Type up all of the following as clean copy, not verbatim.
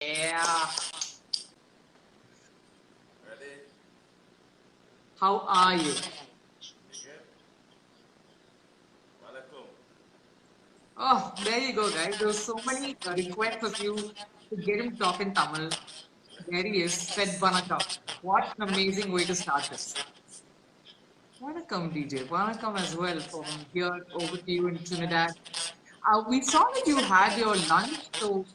Yeah. Ready? How are you? You good? Welcome. Oh, there you go, guys. There were so many requests of you to get him talk in Tamil. There he is, said Vanakkam. What an amazing way to start this. Vanakkam, DJ. Vanakkam as well from here over to you in Trinidad. We saw that you had your lunch. So,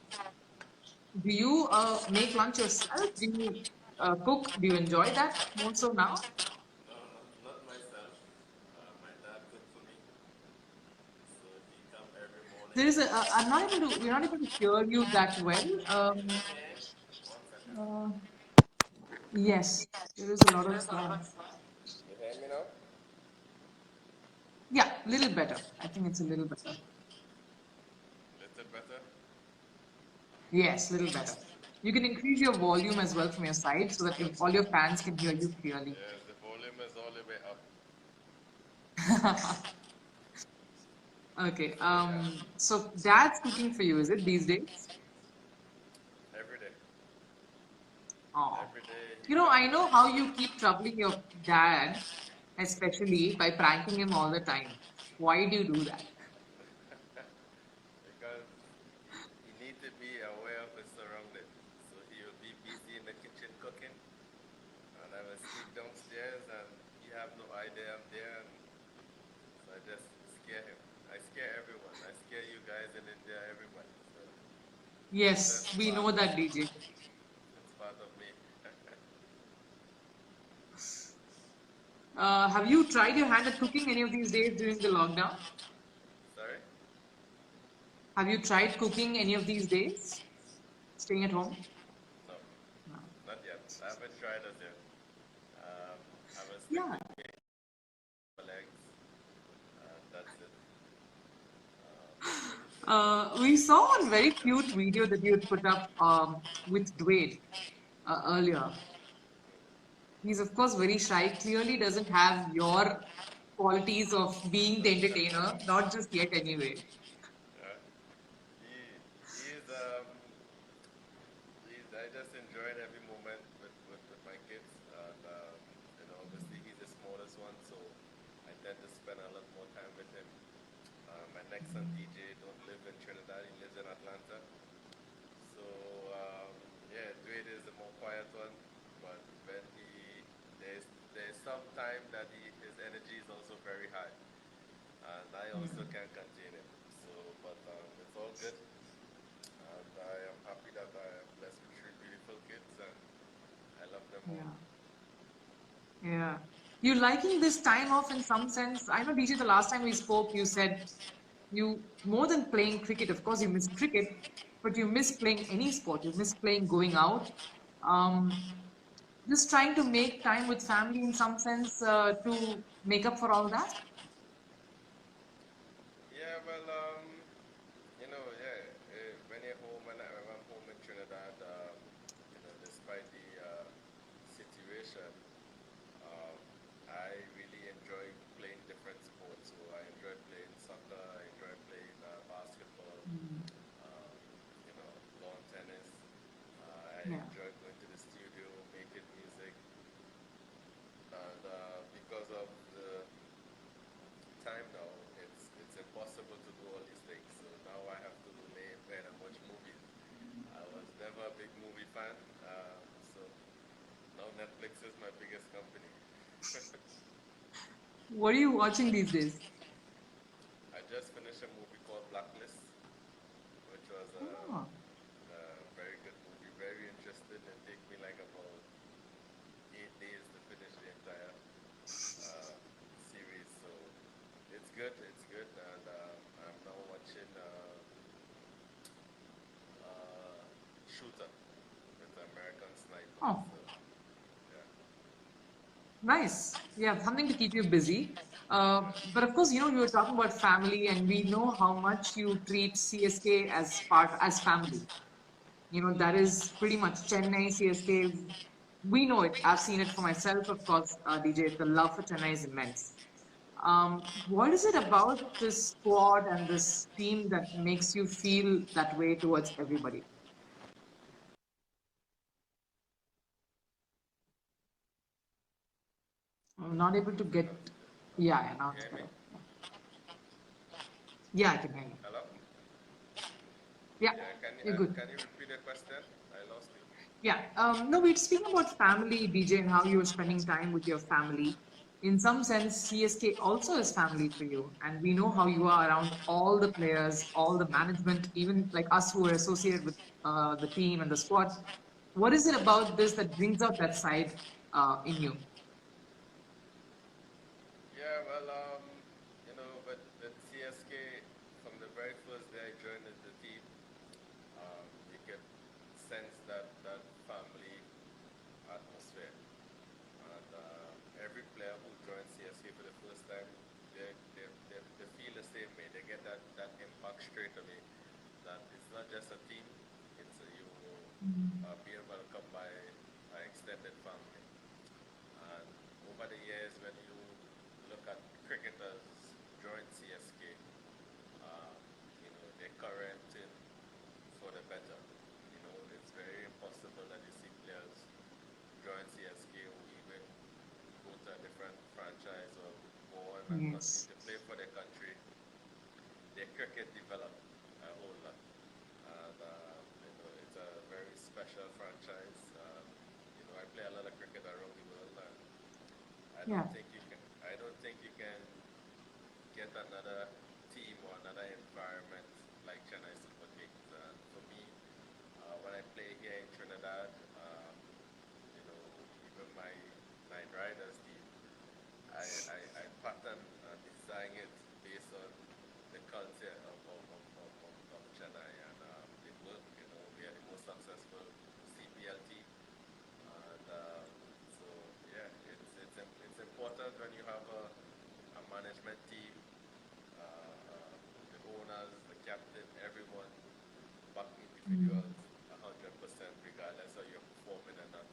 do you make lunch yourself? Do you cook? Do you enjoy that more so now? No, not myself. My dad cooked for me, so he come every morning. There is I'm not able to, we're not able to hear you that well. Okay. One second. Uh, yes, there is a lot of You hear me now? yeah, little better. I think it's a little better. Little better? Yes, little better. You can increase your volume as well from your side so that all your fans can hear you clearly. Yes, the volume is all the way up. Okay. So yeah, So dad's cooking for you, is it these days? every day. Oh. Every day he You know, comes. I know how you keep troubling your dad, especially by pranking him all the time. Why do you do that? Because he need to be aware of his surroundings. So he will be busy in the kitchen cooking, and I will sneak downstairs, and he have no idea I'm there, and so I just scare him. I scare everyone. I scare you guys in India, everybody. So Yes, that's we part know of that, DJ. that's part of me. Have you tried your hand at cooking any of these days during the lockdown? Sorry? Have you tried cooking any of these days? Staying at home? No, No. not yet. I haven't tried it yet. I will stick Yeah. to legs. That's it. We saw one very cute video that you had put up with Dwayne earlier. He's, of course, very shy, clearly doesn't have your qualities of being the entertainer, not just yet anyway. Uh, he is I just enjoyed every moment with my kids, and obviously he's the smallest one, so I tend to spend a lot more time with him. My next son DJ don't live in Trinidad; he lives in Atlanta. So yeah, Dwayne is the more quiet one, but when there's some time that his energy is also very high, and I also can't contain him. So, but it's all good, and I am happy that I am blessed with three beautiful kids, and I love them all. Yeah. Yeah. You liking this time off in some sense? I know, DJ, the last time we spoke, you said you, more than playing cricket, of course, you miss cricket, but you miss playing any sport. You miss playing, going out. Um, just trying to make time with family in some sense to make up for all that. Yeah, well, yeah, when you're home, when I'm home in Trinidad, despite the situation, um, I really enjoy playing different sports. So I enjoy playing soccer, I enjoy playing basketball, um, lawn tennis. I Yeah. enjoy going to the studio, making music, and because of the time now, it's impossible to do all these things. So now I have to lay in bed and watch movies. I was never a big movie fan, so now Netflix is my biggest company. What are you watching these days? I just finished a movie called Blacklist, which was Oh, a very good movie, very interesting. It took me like about 8 days to finish the entire uh, series. So it's good, and I'm now watching Shooter with American Sniper. oh, So yeah, nice. Yeah, something to keep you busy. But of course, you were talking about family, and we know how much you treat CSK as as family. That is pretty much Chennai, CSK. We know it. I've seen it for myself, of course, DJ. The love for Chennai is immense. What is it about this squad and this team that makes you feel that way towards everybody? I'm not able to get. Now it's good. Yeah, yeah, now You it's hear me? better. Yeah, I can hear you. Hello? Yeah, Yeah, you're good. can you repeat the question? I lost you. Yeah. No, we're speaking about family, DJ, and how you're spending time with your family. In some sense, CSK also is family for you. And we know how you are around all the players, all the management, even like us who are associated with the team and the squad. What is it about this that brings out that side in you? Yeah, well, with CSK, from the very first day I joined the team, you could sense that family atmosphere. And every player who joins CSK for the first time, they feel the same way. They get that impact straight away. That it's not just a team, it's you being welcomed by extended family. And over the years, when you look at cricketers join CSK, they're currenting for the better. It's very impossible that you see players join CSK who even go to a different franchise or go on and continue Yes. to play for their country. Their cricket developed a whole lot. And it's a very special franchise. I play a lot of cricket around the world, and I Yeah. don't think you can. I don't think you can get another team or another environment like Chennai Super Kings. And for me, when I play here in Trinidad, even my Nine Riders team, I pattern and design it based on the culture of Chennai, and it worked. We are the most successful CPL team, and so yeah, it's important when you have a management team, the owners, the captain, everyone back individuals 100%, regardless of you're performing or not.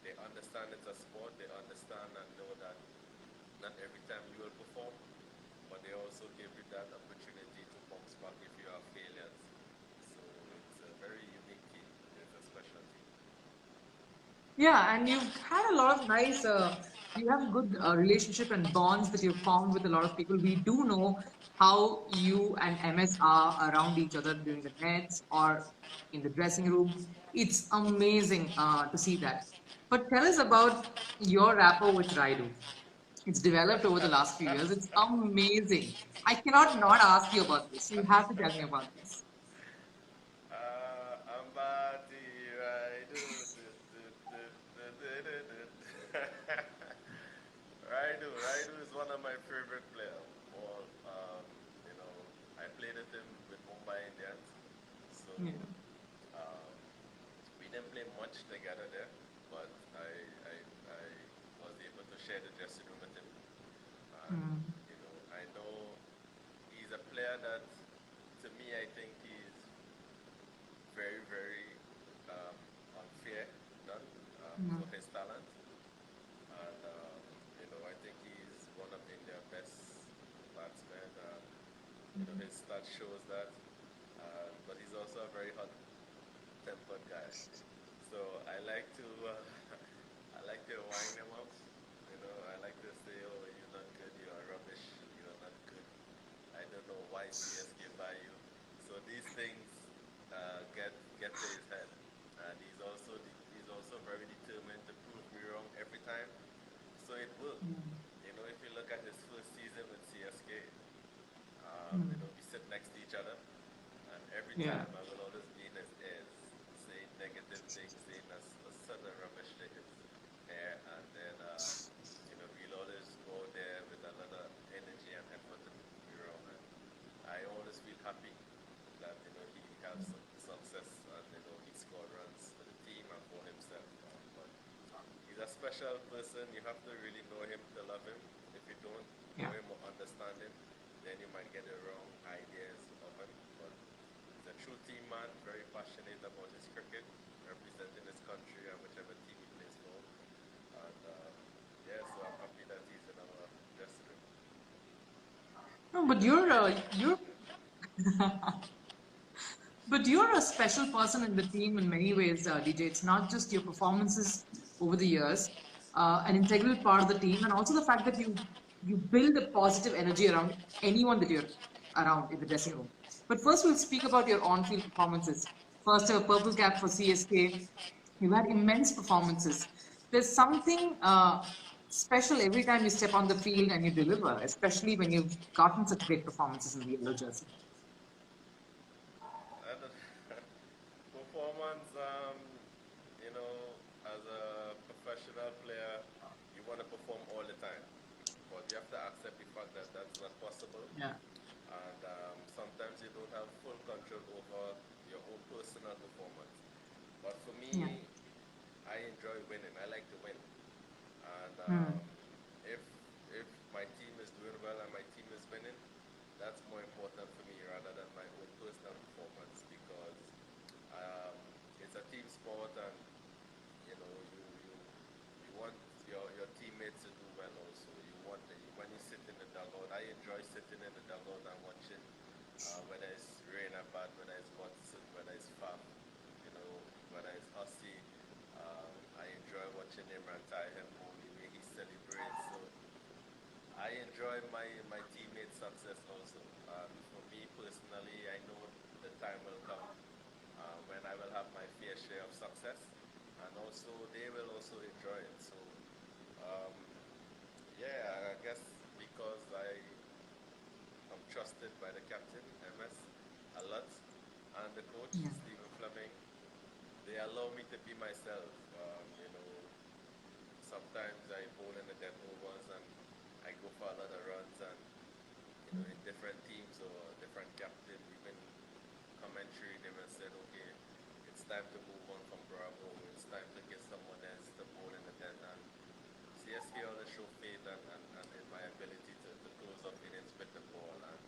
They understand it's a sport. They understand and know that not every time you will perform, but they also give you that opportunity to bounce back if you have failures. So it's a very unique team. It's a special team. Yeah, and you've had a lot of nice, you have good relationship and bonds that you've formed with a lot of people. We do know how you and MS are around each other during the nets or in the dressing room. It's amazing to see that. But tell us about your rapport with Raidu. It's developed over the last few years. It's amazing. I cannot not ask you about this. You have to tell me about this. Ambati Raidu. Raidu is one of my favorite players. All, you know, I played with him with Mumbai Indians, so Yeah. um, we didn't play much together there, but I was able to share the dressing room with him, and Mm. I know he's a player that, to me, I think he's very, very um, unfair done Mm. for his talent. And, I think he's one of India's best batsmen. His stats shows that. But he's also a very hot-tempered guy. So I like to, I like to wind him up. I like to say, "Oh, you're not good. You are rubbish. You are not good. I don't know why CSK buy you." So these things get to his head, and he's also very determined to prove me wrong every time. So it will. Mm. If you look at his first season with CSK, Mm. we sit next to each other, and every Yeah. time I will always be in his ears, saying negative things, saying a sudden rubbish to his hair, and then we'll always go there with a lot of energy and effort to prove me wrong. And I always feel happy that he has some success, and he scored runs for the team and for himself. But he's a special person. You have to really know him to love him. If you don't know Yeah. him or understand him, then you might get the wrong ideas of him. But he's a true team man, very passionate about his cricket, representing his country and whichever team he plays for. And yeah, so I'm happy that he's in our dressing room. No, but you're a special person in the team in many ways, DJ. It's not just your performances over the years. an integral part of the team, and also the fact that you build a positive energy around anyone that you're around in the dressing room. But first, we'll speak about your on-field performances. First, a purple cap for CSK. You had immense performances. There's something special every time you step on the field and you deliver, especially when you've gotten such great performances in the yellow jersey. And performance, you know, as a professional player, you want to perform all the time, but you have to accept the fact that that's not possible. Yeah. And sometimes you don't have full control over your own personal performance. But for Yeah. me, I enjoy winning. I like to win. And Hmm. if if my team is doing well and my team is winning, that's more important for me rather than my own personal performance because um, it's a team sport and you want your teammates to do well also. You want when you sit in the dugout. I enjoy sitting in the dugout and watching whether it's rain or bad, whether it's Watson, whether it's Fab, you know, whether it's Hussey. I enjoy watching him and tie him home the way he celebrates. So I enjoy my teammates' success also. For me personally, I know the time will come when I will have my fair share of success, and also they will also enjoy it. So um, yeah, I guess because am trusted by the captain MS a lot, and the coach Yeah. Stephen Fleming, they allow me to be myself. Sometimes I bowl in the dead overs and I go for a lot of runs and in different teams or different captain, even commentary, they will say, okay, it's time to move on from Bravo. It's time to get someone else to bowl in the dead. And CSK always show faith and in my ability to close up innings with the ball, and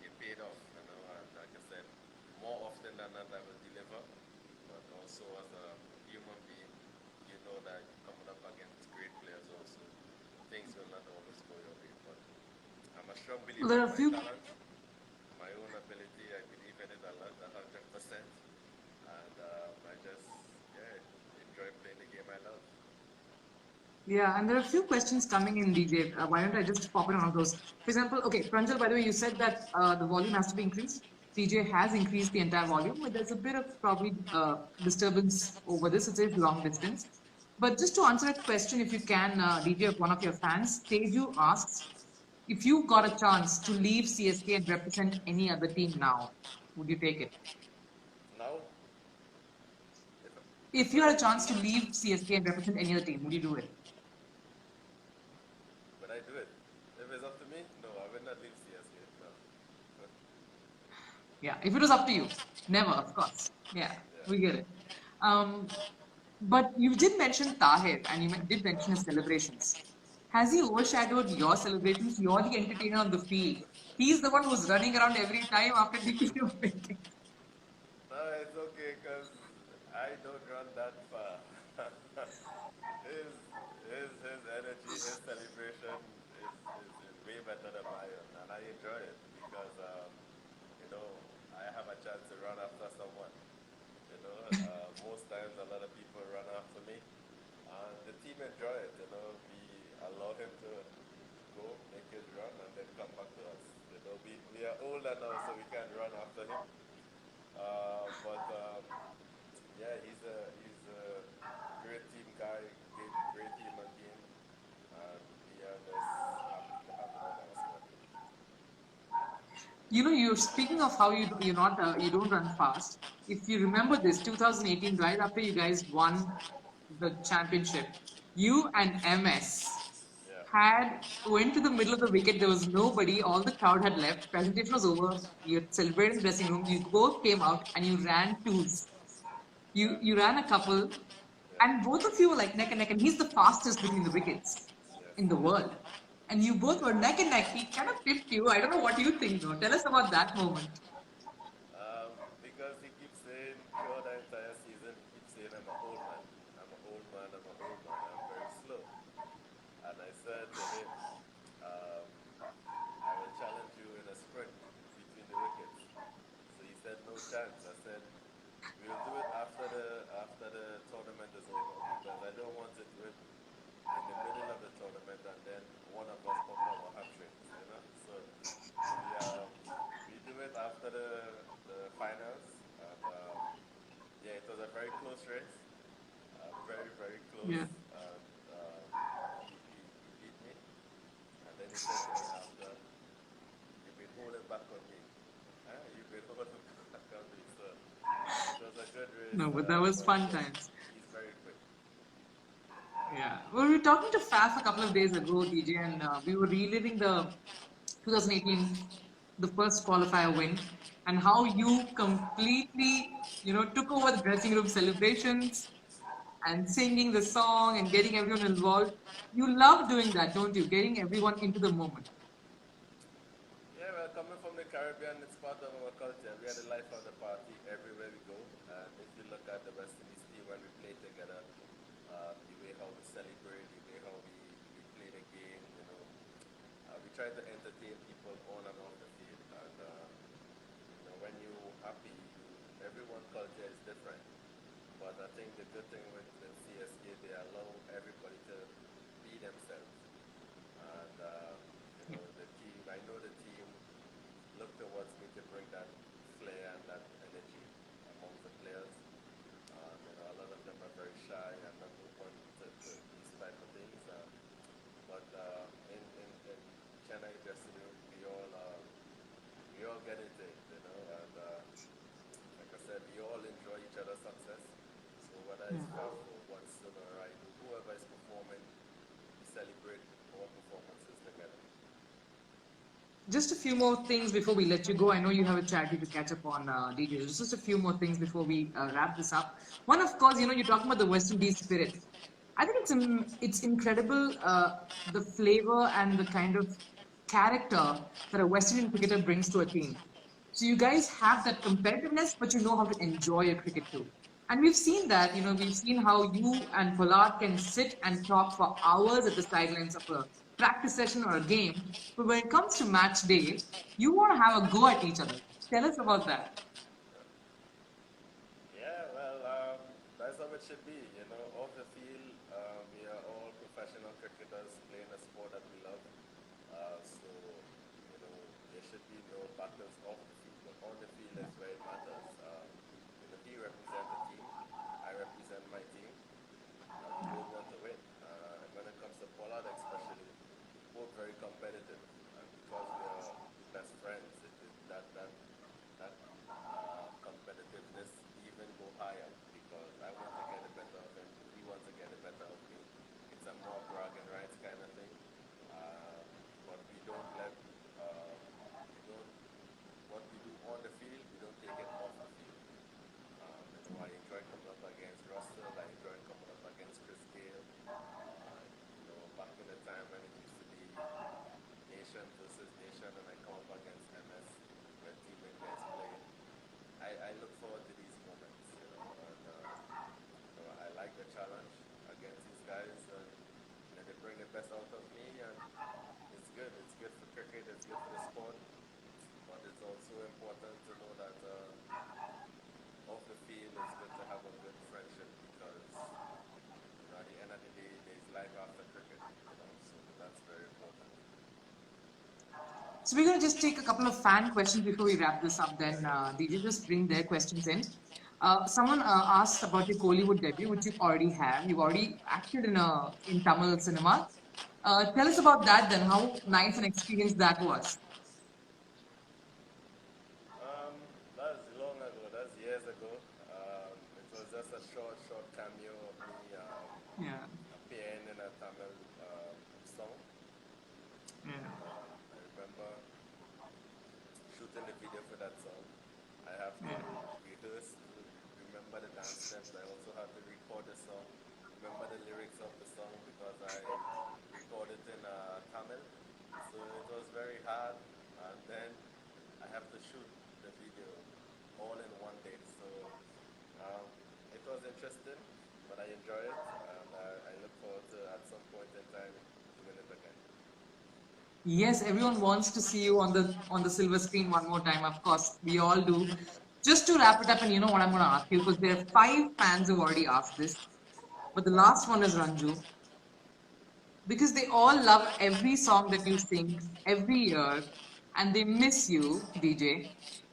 it paid off. And like I said, more often than not, I will deliver, but also as a human being, you know that you're coming up against great players also. Things will not always go your way, but I'm a strong Well, believer there in are a my few. talent, my own ability. I believe in it a lot, 100%. And I just, yeah, enjoy playing the game I love. Yeah, and there are a few questions coming in, DJ. Why don't I just pop in on those? For example, okay, Pranjal, by the way, you said that the volume has to be increased. DJ has increased the entire volume, but there's a bit of probably disturbance over this. It says long distance. But just to answer that question, if you can, DJ, of one of your fans, Teju asks, if you got a chance to leave CSK and represent any other team now, would you take it? Now, if, If you would I had a chance to leave? leave CSK and represent any other team, would you do it? Would I do it? If it's up to me, no, I would not leave CSK. No. Yeah, if it was up to you. Never, of course. Yeah, Yeah. we get it. Um, but you did mention Tahir and you did mention his celebrations. Has he overshadowed your celebrations? You're the entertainer on the field. He's the one who's running around every time after taking your wicket. No, it's okay because I don't run that far. his, his energy, his celebration is way better than my own, and I enjoy it because, you know, I have a chance to run after someone. Most times a lot of people run after me, and the team enjoy it. We allow him to go, make his run, and then come back to us. We are older now, so we can't run after him. But yeah, he's a great team guy, great human being, and we are just happy to have him in our squad. You know, you're speaking of how you're not you don't run fast. If you remember this, 2018, right after you guys won the championship, you and MS Yeah. had went to the middle of the wicket. There was nobody. All the crowd had left. Presentation was over. You had celebrated in the dressing room. You both came out and you ran twos. You ran a couple, Yeah. and both of you were like neck and neck. And he's the fastest between the wickets Yes. in the world. And you both were neck and neck. He kind of tipped you. I don't know what you think though. Tell us about that moment. Because he keeps saying throughout the entire season, he keeps saying, I'm an old man. I'm an old man. I'm an old man. I'm very slow. And I said to him, um, I will challenge you in a sprint between the wickets. So he said, no chance. I said, we'll do it after the tournament is over because I don't want to do it in the and then one of us perform a hat trick, you know. So we do it after the finals, and yeah, it was a very close race, very very close, Yeah. and he beat me, and then he said to me after, "You've been holding back on me, huh? You've been holding back on me." So it was a good race, No, but that was but fun times. he's very quick. Yeah. Well, we were talking to Faf a couple of days ago, DJ, and we were reliving the 2018, the first qualifier win, and how you completely, took over the dressing room celebrations and singing the song and getting everyone involved. You love doing that, don't you? Getting everyone into the moment. Yeah, well, coming from the Caribbean, it's part of our culture. We are the life of the party everywhere we go. And if you look at the West Indies team when we play together, the way how we celebrate, the way how we play the game, we try to entertain people on and off the field. And when you're happy, everyone's culture is different. But I think the good thing with CSK, they allow everybody to be themselves. And the team, I know the team look towards me to bring that flair and that energy among the players. A lot of them are very shy and not open to these type of things. But in Chennai dressing room, we all get into it, and like I said, we all enjoy each other's success. So whether it's Yeah. Faf or Watson or I, whoever is performing, we celebrate our performances together. Just a few more things before we let you go. I know you have a charity to catch up on, DJ. Just a few more things before we wrap this up. One, of course, you're talking about the West Indies spirit. I think it's incredible the flavor and the kind of character that a West Indian cricketer brings to a team. So you guys have that competitiveness, but you know how to enjoy your cricket too. And we've seen that, we've seen how you and Pollard can sit and talk for hours at the sidelines of a practice session or a game. But when it comes to match day, you want to have a go at each other. Tell us about that. Yeah, well, that's how it should be. Off the field, we are all professional cricketers playing a sport that we love. So there should be no battles off the field, but on the field is where it matters. He represents the team, I represent my team, and we both want to win. And when it comes to Pollard, especially, both very competitive, and because we are best friends, that competitiveness even go higher because I want to get the better of him, he wants to get the better of me. It's a more bragging rights kind of thing. Uh, but we don't let we don't what we do on the field, we don't take it off the field. I enjoy coming up against Russell. I enjoy coming up against Chris Gale. Back in the time when it used to be nation versus nation, and I come up against MS when Team India is playing. I look forward to these moments, and I like the challenge against these guys, and they bring the best out of me, and it's good. It's good for cricket. It's good for the sport, but it's also important to know that off the field it's good to have a good friendship because at the end of the day, there's life after cricket, so that's very important. So we're going to just take a couple of fan questions before we wrap this up. Then DJ just bring their questions in. Someone asked about your Kollywood debut, which you already have. You've already acted in Tamil cinema. Tell us about that. Then how nice an experience that was. Um, that's long ago. That's years ago. It was just a short cameo of me Yeah, appearing in a Tamil song. yeah. I remember shooting the video for that song. I have to Yeah. rehearse to remember the dance steps. I also have to record the song, remember the lyrics of the song because I recorded in Tamil. So it was very hard. And then I have to shoot the video all in one day. So um, it was interesting, but I enjoy it, and I look forward to at some point in time doing it again. Yes, everyone wants to see you on the silver screen one more time. Of course, we all do. Just to wrap it up, and you know what I'm going to ask you because there are five fans who've already asked this, but the last one is Ranju. because they all love every song that you sing every year and they miss you, DJ.